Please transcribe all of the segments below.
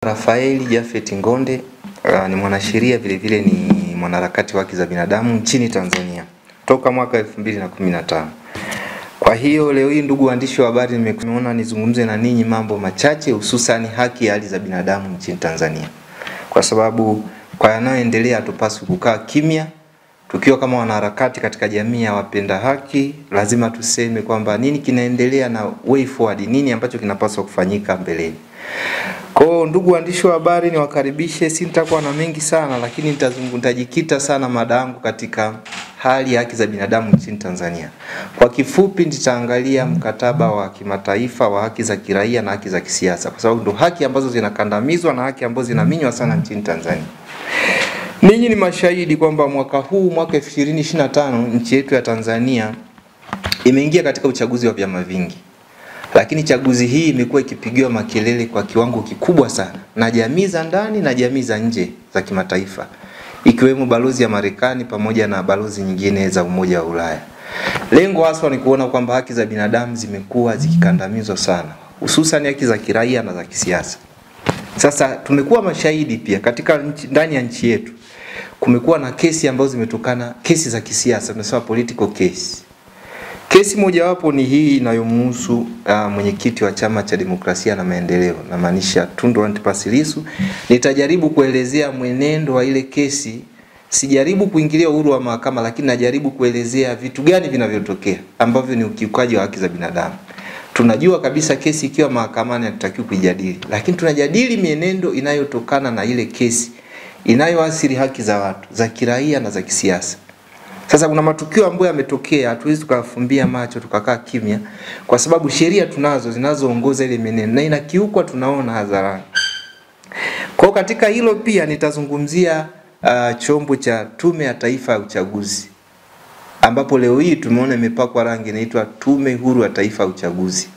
Rafaeli Jafet Ngonde ni mwanasheria vile vile ni mwanaharakati wa haki za binadamu nchini Tanzania toka mwaka 2015. Kwa hiyo leo hii, ndugu waandishi wa habari, nimeona nizungumze na ninyi mambo machache hususan haki ya haki za binadamu nchini Tanzania. Kwa sababu kwa yanayoendelea hatupaswi kukaa kimya. Tukiwa kama wanaharakati katika jamii ya wapenda haki, lazima tuseme kwamba nini kinaendelea na way forward, nini ambacho kinapaswa kufanyika mbeleni. Kwa ndugu waandishi wa habari, niwakaribishe. Sitakuwa na mengi sana, lakini nitajikita sana mada yangu katika hali ya haki za binadamu nchini Tanzania. Kwa kifupi, nitaangalia mkataba wa kimataifa wa haki za kiraia na haki za kisiasa, kwa sababu ndio haki ambazo zinakandamizwa na haki ambazo zinaminywa sana nchini Tanzania. Ninyi ni mashahidi kwamba mwaka 2025 nchi yetu ya Tanzania imeingia katika uchaguzi wa vyama vingi. Lakini chaguzi hii imekuwa ikipigiwa makelele kwa kiwango kikubwa sana na jamii za ndani na jamii za nje za kimataifa, ikiwemo balozi ya Marekani pamoja na balozi nyingine za Umoja wa Ulaya. Lengo hasa ni kuona kwamba haki za binadamu zimekuwa zikikandamizwa sana, hususan haki za kiraia na za kisiasa. Sasa tumekuwa mashahidi pia katika ndani ya nchi yetu kumekuwa na kesi ambazo zimetokana, kesi za kisiasa, tunasema political case. Kesi mojawapo ni hii inayomhusu mwenyekiti wa Chama cha Demokrasia na Maendeleo, na maanisha Tundu Antipas Lissu. Nitajaribu kuelezea mwenendo wa ile kesi. Sijaribu kuingilia uhuru wa mahakama, lakini najaribu kuelezea vitu gani vinavyotokea ambavyo ni ukiukaji wa haki za binadamu. Tunajua kabisa kesi ikiwa mahakamani hatutakiwi kuijadili, lakini tunajadili mienendo inayotokana na ile kesi inayoathiri haki za watu za kiraia na za kisiasa. Sasa kuna matukio ambayo yametokea, hatuwezi tukafumbia macho tukakaa kimya, kwa sababu sheria tunazo zinazoongoza ile meneno na inakiukwa, tunaona hadharani. Kwa katika hilo pia nitazungumzia chombo cha Tume ya Taifa ya Uchaguzi, ambapo leo hii tumeona imepakwa rangi inaitwa Tume Huru ya Taifa ya Uchaguzi.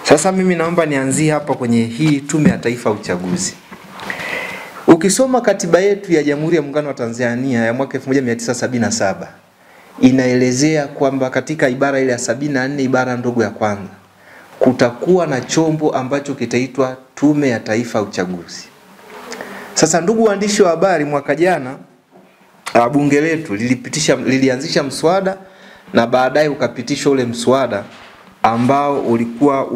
Sasa mimi naomba nianzie hapa kwenye hii Tume ya Taifa ya Uchaguzi. Ukisoma katiba yetu ya Jamhuri ya Muungano wa Tanzania ya mwaka 1977 inaelezea kwamba katika ibara ile ya 74 ibara ndogo ya kwanza kutakuwa na chombo ambacho kitaitwa Tume ya Taifa ya Uchaguzi. Sasa ndugu waandishi wa habari, mwaka jana bunge letu lilianzisha mswada na baadaye ukapitishwa ule mswada ambao ulikuwa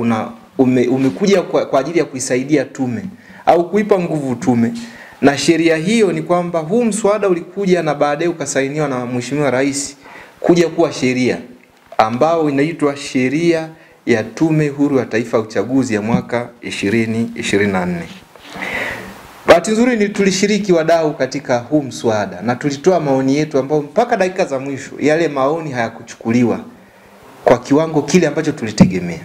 umekuja kwa ajili ya kuisaidia tume au kuipa nguvu tume. Na sheria hiyo ni kwamba huu mswada ulikuja na baadaye ukasainiwa na Mheshimiwa Rais kuja kuwa sheria ambao inaitwa Sheria ya Tume Huru ya Taifa ya Uchaguzi ya mwaka 2024. Bahati nzuri ni tulishiriki wadau katika huu mswada na tulitoa maoni yetu ambao mpaka dakika za mwisho yale maoni hayakuchukuliwa kwa kiwango kile ambacho tulitegemea.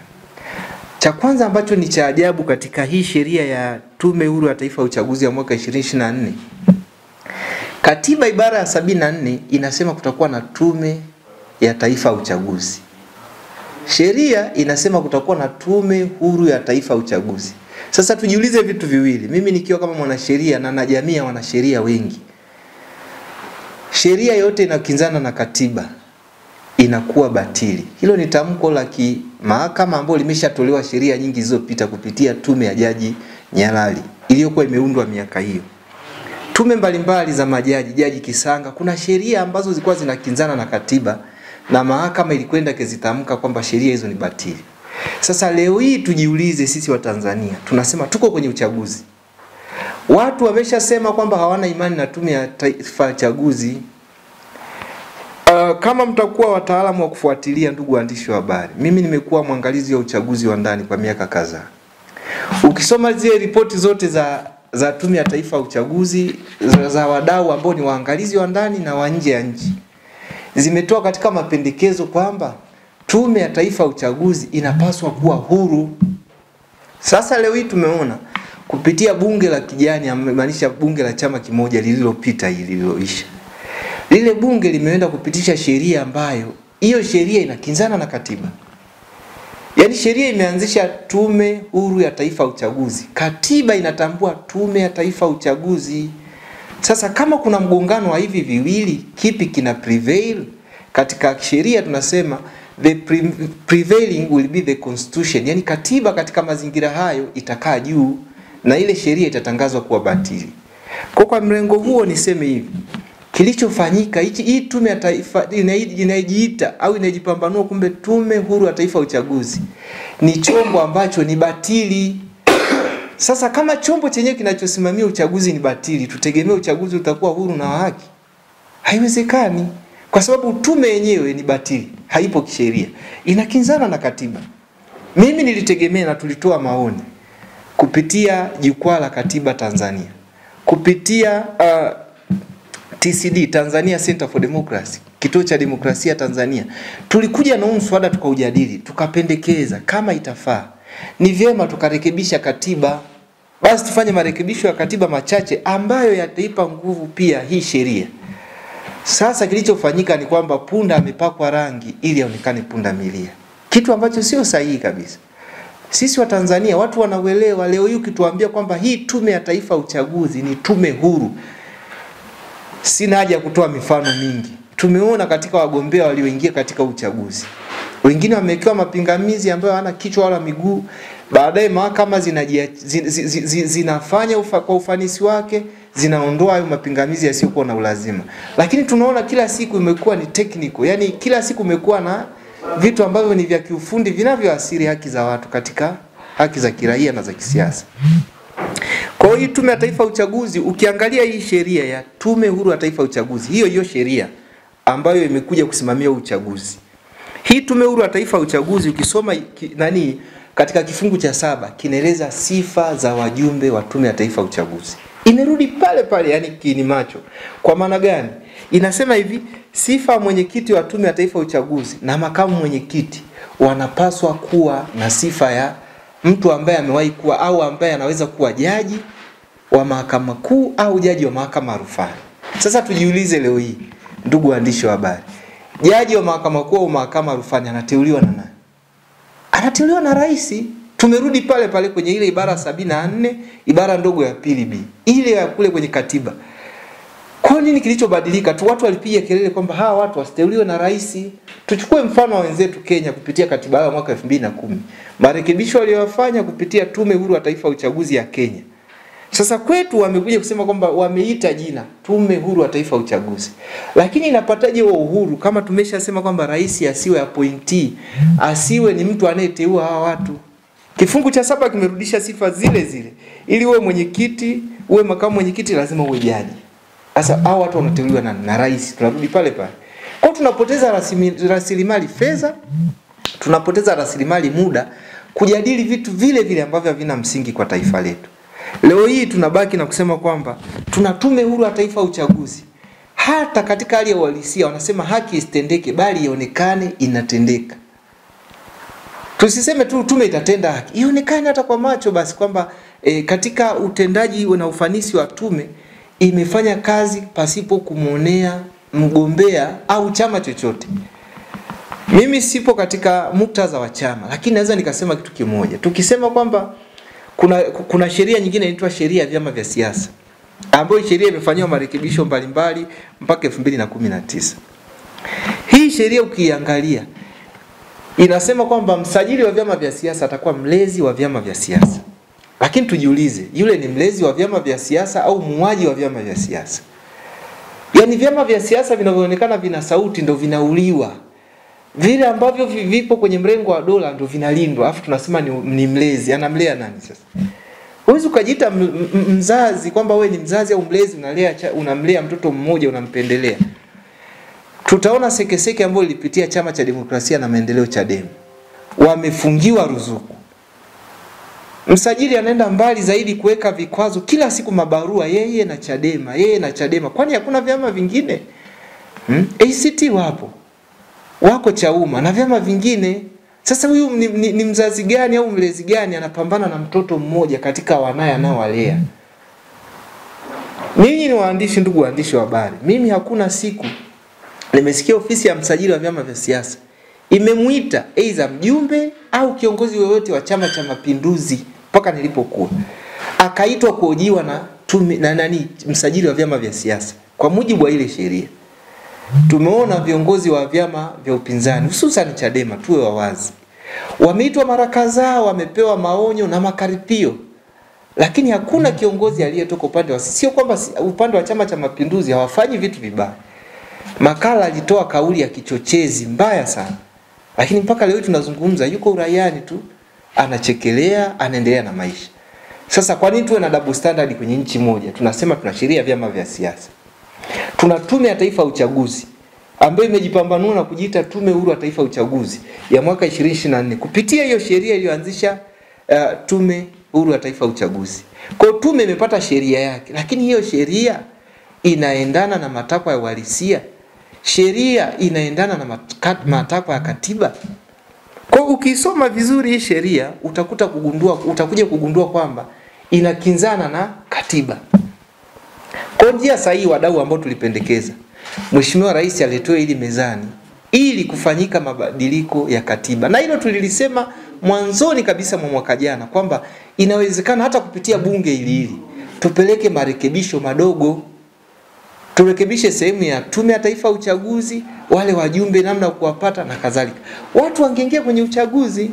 Cha kwanza ambacho ni cha ajabu katika hii sheria ya Tume Huru ya Taifa ya Uchaguzi ya mwaka 2024, katiba ibara ya 74 inasema kutakuwa na Tume ya Taifa ya Uchaguzi. Sheria inasema kutakuwa na Tume Huru ya Taifa ya Uchaguzi. Sasa tujiulize vitu viwili. Mimi nikiwa kama mwanasheria na jamii ya wanasheria wengi, sheria yote inakinzana na katiba inakuwa batili. Hilo ni tamko la mahakama ambalo limeshatolewa sheria nyingi zilizopita kupitia tume ya Jaji Nyalali iliyokuwa imeundwa miaka hiyo. Tume mbalimbali za majaji, Jaji Kisanga, kuna sheria ambazo zilikuwa zinakinzana na katiba na mahakama ilikwenda kezitamka kwamba sheria hizo ni batili. Sasa leo hii tujiulize, sisi wa Tanzania tunasema tuko kwenye uchaguzi. Watu wameshasema kwamba hawana imani na Tume ya Taifa ya Uchaguzi. Kama mtakuwa wataalamu wa kufuatilia, ndugu waandishi wa habari, mimi nimekuwa mwangalizi wa uchaguzi wa ndani kwa miaka kadhaa. Ukisoma zile ripoti zote za Tume ya Taifa ya Uchaguzi za wadau ambao ni waangalizi wa ndani na wa nje ya nchi, zimetoa katika mapendekezo kwamba Tume ya Taifa ya Uchaguzi inapaswa kuwa huru. Sasa leo hii tumeona kupitia bunge la kijani, maanisha bunge la chama kimoja lililopita lililoisha, lile bunge limeenda kupitisha sheria ambayo hiyo sheria inakinzana na katiba. Yaani sheria imeanzisha Tume Huru ya Taifa ya Uchaguzi, katiba inatambua Tume ya Taifa ya Uchaguzi. Sasa kama kuna mgongano wa hivi viwili, kipi kina prevail? Katika sheria tunasema the prevailing will be the constitution, yani katiba katika mazingira hayo itakaa juu na ile sheria itatangazwa kuwa batili. Kwa mrengo huo niseme hivi, kilichofanyika hii tume ya taifa inajiita au inajipambanua kumbe Tume Huru ya Taifa ya Uchaguzi ni chombo ambacho ni batili. Sasa kama chombo chenyewe kinachosimamia uchaguzi ni batili, tutegemea uchaguzi utakuwa huru na haki? Haiwezekani, kwa sababu tume yenyewe ni batili, haipo kisheria, inakinzana na katiba. Mimi nilitegemea na tulitoa maoni kupitia Jukwaa la Katiba Tanzania, kupitia TCD, Tanzania Center for Democracy, Kituo cha Demokrasia Tanzania. Tulikuja na mswada tukaujadili, tukapendekeza kama itafaa ni vyema tukarekebisha katiba. Basi tufanye marekebisho ya katiba machache ambayo yataipa nguvu pia hii sheria. Sasa kilichofanyika ni kwamba punda amepakwa rangi ili aonekane punda milia, kitu ambacho sio sahihi kabisa. Sisi wa Tanzania watu wanauelewa. Leo hii ukituambia kwamba hii Tume ya Taifa ya Uchaguzi ni tume huru, sina haja ya kutoa mifano mingi. Tumeona katika wagombea walioingia katika uchaguzi, wengine wamewekewa mapingamizi ambayo hana kichwa wala miguu. Baadaye mahakama zinafanya kwa ufanisi wake, zinaondoa hayo mapingamizi yasiyokuwa na ulazima. Lakini tunaona kila siku imekuwa ni technical, yani kila siku imekuwa na vitu ambavyo ni vya kiufundi vinavyoathiri haki za watu, katika haki za kiraia na za kisiasa. Kwa hiyo Tume ya Taifa ya Uchaguzi, ukiangalia hii sheria ya Tume Huru ya Taifa ya Uchaguzi, hiyo sheria ambayo imekuja kusimamia uchaguzi. Hii Tume Huru ya Taifa ya Uchaguzi ukisoma katika kifungu cha 7 kinaeleza sifa za wajumbe wa Tume ya Taifa ya Uchaguzi. Imerudi pale pale, yani kiini macho. Kwa maana gani? Inasema hivi, sifa mwenyekiti wa Tume ya Taifa ya Uchaguzi na makamu mwenyekiti wanapaswa kuwa na sifa ya mtu ambaye amewahi kuwa au ambaye anaweza kuwa jaji wa Mahakama Kuu au jaji wa Mahakama ya Rufaa. Sasa tujiulize leo hii, ndugu waandishi wa habari, jaji wa Mahakama Kuu au Mahakama ya Rufaa anateuliwa na nani? Anateuliwa na rais. Tumerudi pale pale kwenye ile ibara 74 ibara ndogo ya pili B, ile ya kule kwenye katiba. Kwa nini kilichobadilika? Watu walipiga kelele kwamba hawa watu wasiteuliwe na rais. Tuchukue mfano wa wenzetu Kenya kupitia katiba ya mwaka 2010. Marekebisho waliyofanya kupitia Tume Huru ya Taifa ya Uchaguzi ya Kenya. Sasa kwetu wamekuja kusema kwamba wameita jina Tume Huru ya Taifa ya Uchaguzi. Lakini inapataje wa uhuru kama tumeshasema kwamba rais asiwe appointee, asiwe ni mtu anayeteua hawa watu? Kifungu cha 7 kimerudisha sifa zile zile. Ili uwe mwenyekiti, uwe makamu mwenyekiti, lazima uwe jaji. Sasa hao watu wanateuliwa na rais. Tunarudi pale pale. Kwa tunapoteza rasilimali fedha, tunapoteza rasilimali muda kujadili vitu vile vile ambavyo havina msingi kwa taifa letu. Leo hii tunabaki na kusema kwamba tuna Tume Huru ya Taifa ya Uchaguzi. Hata katika hali ya uhalisia wanasema haki isitendeke bali ionekane inatendeka. Tusiseme tu tume itatenda haki, ionekane hata kwa macho basi kwamba katika utendaji na ufanisi wa tume imefanya kazi pasipo kumuonea mgombea au chama chochote. Mimi sipo katika muktadha wa chama, lakini naweza nikasema kitu kimoja. Tukisema kwamba kuna sheria nyingine inaitwa sheria ya vyama vya siasa, ambayo sheria imefanywa marekebisho mbalimbali mpaka 2019. Hii sheria ukiangalia inasema kwamba msajili wa vyama vya siasa atakuwa mlezi wa vyama vya siasa. Lakini tujiulize, yule ni mlezi wa vyama vya siasa au muuaji wa vyama vya siasa? Yaani vyama vya siasa vinavyoonekana vina sauti ndio vinauliwa. Vile ambavyo vipo kwenye mrengo wa dola ndio vinalindwa. Alafu tunasema ni mlezi. Anamlea nani sasa? Huwezi ukajiita mzazi kwamba wewe ni mzazi au mlezi unamlea mtoto mmoja unampendelea. Tutaona sekeseke ambayo ilipitia Chama cha Demokrasia na Maendeleo Chadema. Wamefungiwa ruzuku. Msajili anaenda mbali zaidi kuweka vikwazo kila siku, mabarua yeye na Chadema. Kwani hakuna vyama vingine? ACT wako Chauma na vyama vingine. Sasa huyu ni mzazi gani au mlezi gani anapambana na mtoto mmoja katika wanaye anaowalea? Ninyi ni waandishi, ndugu waandishi wa habari, mimi hakuna siku nimesikia ofisi ya msajili wa vyama vya siasa imemuita aidha mjumbe au kiongozi yoyote wa Chama cha Mapinduzi mpaka nilipokuwa akaitwa kuhojiwa na tume na msajili wa vyama vya siasa kwa mujibu wa ile sheria. Tumeona viongozi wa vyama vya upinzani hususan Chadema, tuwe wawazi, wameitwa mara kadhaa, wamepewa maonyo na makaripio, Lakini hakuna kiongozi aliyetoka upande wa, sio kwamba upande wa Chama cha Mapinduzi hawafanyi vitu vibaya. Makala alitoa kauli ya kichochezi mbaya sana. Lakini mpaka leo tunazungumza yuko uraiani tu, anachekelea, anaendelea na maisha. Sasa kwa nini tuwe na double standard kwenye nchi moja? Tunasema tuna sheria ya vyama vya siasa. Tuna Tume ya Taifa ya Uchaguzi ambayo imejipambanua na kujiita Tume Huru ya Taifa ya Uchaguzi ya mwaka 2024. Kupitia hiyo sheria iliyoanzisha Tume Huru ya Taifa ya Uchaguzi. Kwa hiyo tume imepata sheria yake, lakini hiyo sheria inaendana na matakwa ya uhalisia. Sheria inaendana na matakwa ya katiba. Kwa ukisoma vizuri hii sheria utakuja kugundua kwamba inakinzana na katiba. Kwa njia sahihi wadau ambao tulipendekeza, Mheshimiwa Rais alitoa hili mezani ili kufanyika mabadiliko ya katiba. Na hilo tulilisema mwanzoni kabisa mwa mwaka jana kwamba inawezekana hata kupitia bunge hili tupeleke marekebisho madogo. Turekebishe sehemu ya Tume ya Taifa ya Uchaguzi, wale wajumbe namna kuwapata na kadhalika. Watu wangeingia kwenye uchaguzi.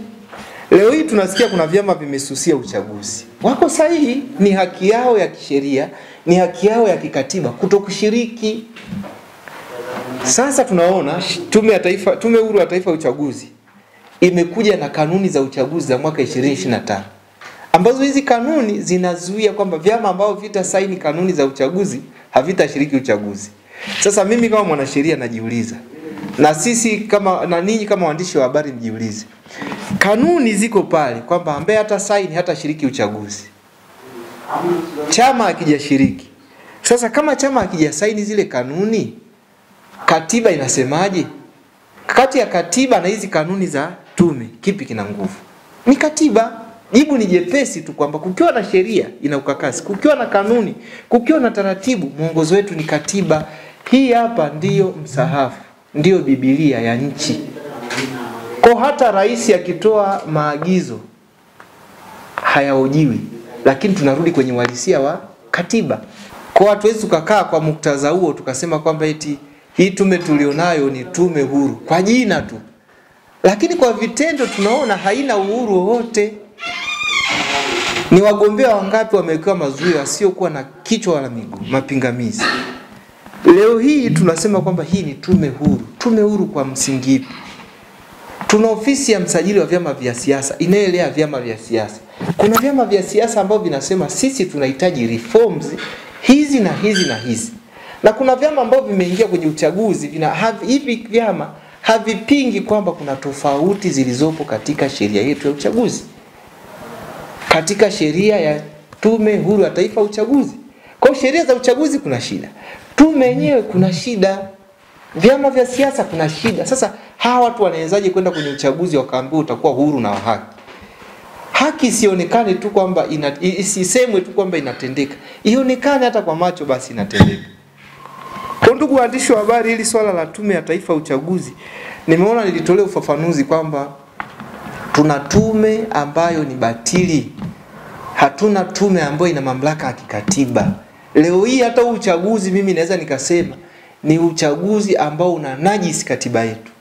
Leo hii tunasikia kuna vyama vimesusia uchaguzi. Wako sahihi, ni haki yao ya kisheria, ni haki yao ya kikatiba kutokushiriki. Sasa tunaona Tume Huru ya Taifa ya Uchaguzi imekuja na kanuni za uchaguzi za mwaka 2025. Ambazo hizi kanuni zinazuia kwamba vyama ambao vitasaini kanuni za uchaguzi havitashiriki uchaguzi. Sasa mimi kama mwanasheria najiuliza, na sisi na ninyi kama waandishi wa habari mjiulize. Kanuni ziko pale kwamba ambaye hatasaini hatashiriki uchaguzi. Chama hakijashiriki. Sasa kama chama hakijasaini zile kanuni, katiba inasemaje? Kati ya katiba na hizi kanuni za tume, kipi kina nguvu? Ni katiba. Jibu ni jepesi tu kwamba kukiwa na sheria ina ukakasi, kukiwa na kanuni, kukiwa na taratibu, mwongozo wetu ni katiba. Hii hapa ndiyo msahafu, ndiyo Biblia ya nchi. Kwa hata rais akitoa maagizo hayahojiwi, lakini tunarudi kwenye uhalisia wa katiba. Kwa hatuwezi tukakaa kwa muktadha huo tukasema kwamba eti hii tume tulionayo ni tume huru kwa jina tu. Lakini kwa vitendo tunaona haina uhuru wowote. Ni wagombea wangapi wamewekewa mazuio wasiokuwa na kichwa wala miguu, mapingamizi. Leo hii tunasema kwamba hii ni tume huru. Tume huru kwa msingi ipi? Tuna ofisi ya msajili wa vyama vya siasa inayoelea vyama vya siasa. Kuna vyama vya siasa ambao vinasema sisi tunahitaji reforms hizi na hizi na hizi. Na kuna vyama ambao vimeingia kwenye uchaguzi hivi vyama havipingi kwamba kuna tofauti zilizopo katika sheria yetu ya uchaguzi. Katika sheria ya Tume Huru ya Taifa ya Uchaguzi. Kwa sheria za uchaguzi kuna shida. Tume yenyewe kuna shida. Vyama vya siasa kuna shida. Sasa hawa watu wanawezaje kwenda kwenye uchaguzi wakaambiwa utakuwa huru na wa haki? Haki isionekane tu kwamba isisemwe tu kwamba inatendeka. Ionekane hata kwa macho basi inatendeka. Kwa ndugu waandishi wa habari, hili swala la Tume ya Taifa ya Uchaguzi nimeona nilitolea ufafanuzi kwamba tuna tume ambayo ni batili. Hatuna tume ambayo ina mamlaka ya kikatiba. Leo hii hata uchaguzi mimi naweza nikasema ni uchaguzi ambao una najisi katiba yetu.